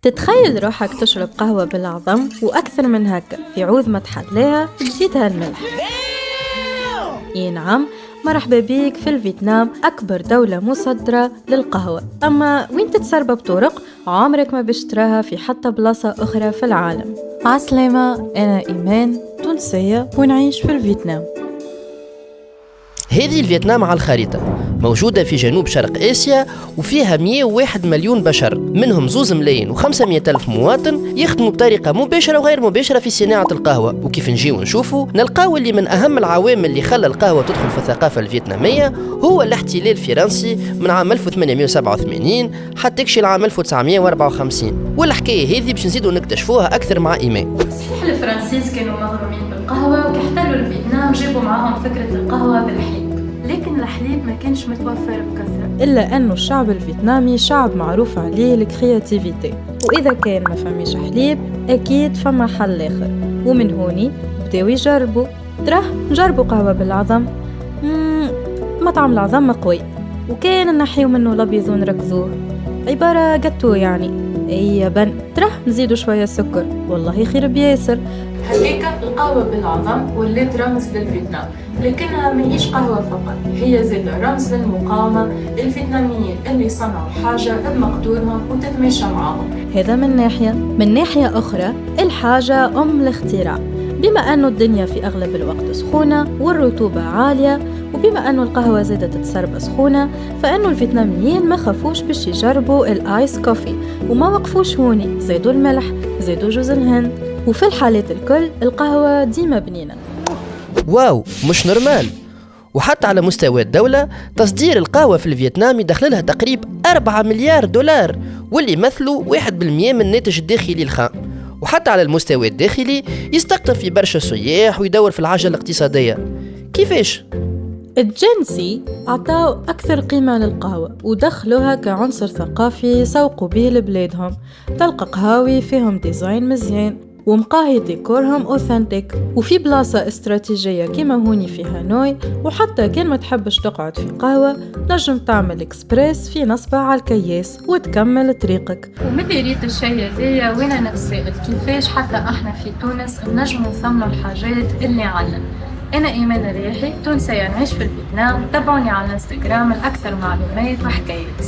تتخيل روحك تشرب قهوة بالعظم وأكثر من هكا في عوض ما تحليها تزيدها الملح. نعم، مرحبا بيك في الفيتنام، أكبر دولة مصدرة للقهوة. أما وين تتسرب بطرق عمرك ما باش تراها في حتى بلاصة أخرى في العالم. عسلامة، أنا إيمان، تونسية ونعيش في الفيتنام. هذه الفيتنام على الخريطة، موجودة في جنوب شرق آسيا، وفيها 101 مليون بشر، منهم 2,500,000 ألف مواطن يخدموا بطريقة مباشرة وغير مباشرة في صناعة القهوة. وكيف نجيو نشوفوا نلقاو اللي من أهم العوامل اللي خلى القهوة تدخل في الثقافة الفيتنامية هو الاحتلال الفرنسي من عام 1887 حتى يكشي العام 1954. والحكاية هذه باش نزيدوا نكتشفوها أكثر مع إيمان. صحيح الفرنسيس كانوا مغرومين بالقهوة وكيحتلوا الفيتنام جابوا معهم فكرة القهوة بالحليب، لكن الحليب ما كانش متوفر بكثرة، إلا أنه الشعب الفيتنامي شعب معروف عليه الكرياتيفيتي، وإذا كان ما فماش حليب أكيد فما حل آخر. ومن هوني بداو يجربوا، نجربوا قهوة بالعظم. مطعم العظم قوي، وكان نحيو منه الأبيض ونركزوه، عبارة قطو يعني. أي بن نزيدوا شوية سكر، والله خير بياسر. هكاك القهوة بالعظم ولات رمز للفيتنام، لكنها ماهيش قهوة فقط، هي زاد رمز للمقاومة، الفيتناميين اللي صنعوا حاجة بمقدورهم وتتماشى معهم. هذا من ناحية أخرى الحاجة أم الاختراع، بما أنه الدنيا في أغلب الوقت سخونة والرطوبة عالية، وبما أنه القهوة زادت تتسرب سخونة، فإنه الفيتناميين ما خافوش باش يجربوا الآيس كوفي، وما وقفوش هوني، زادوا الملح، زادوا جوز الهند، وفي الحالات الكل القهوة ديما بنينة. واو، مش نورمال. وحتى على مستوى الدولة تصدير القهوة في الفيتنام يدخل لها تقريبا 4 مليار دولار، واللي يمثلوا 1% من الناتج الداخلي الخام. وحتى على المستوى الداخلي يستقطب في برشا سياح ويدور في العجلة الاقتصادية. كيفاش؟ الجنسي عطاو أكثر قيمة للقهوة ودخلوها كعنصر ثقافي يسوقوا بيه لبلادهم. تلقى قهاوي فيهم ديزاين مزيان ومقاهي ديكورهم أوثنتيك، وفي بلاصة استراتيجية كما هوني في هانوي. وحتى كان ما تحبش تقعد في قهوة نجم تعمل إكسبريس في نصبة على الكياس وتكمل طريقك. وملي ريت الشيء هذايا وانا نتساءل كيفاش حتى احنا في تونس نجم نصنعوا الحاجات اللي عنا. أنا إيمان الرياحي، تونسية نعيش في الفيتنام، تابعوني على الانستغرام الأكثر معلومات وحكايات.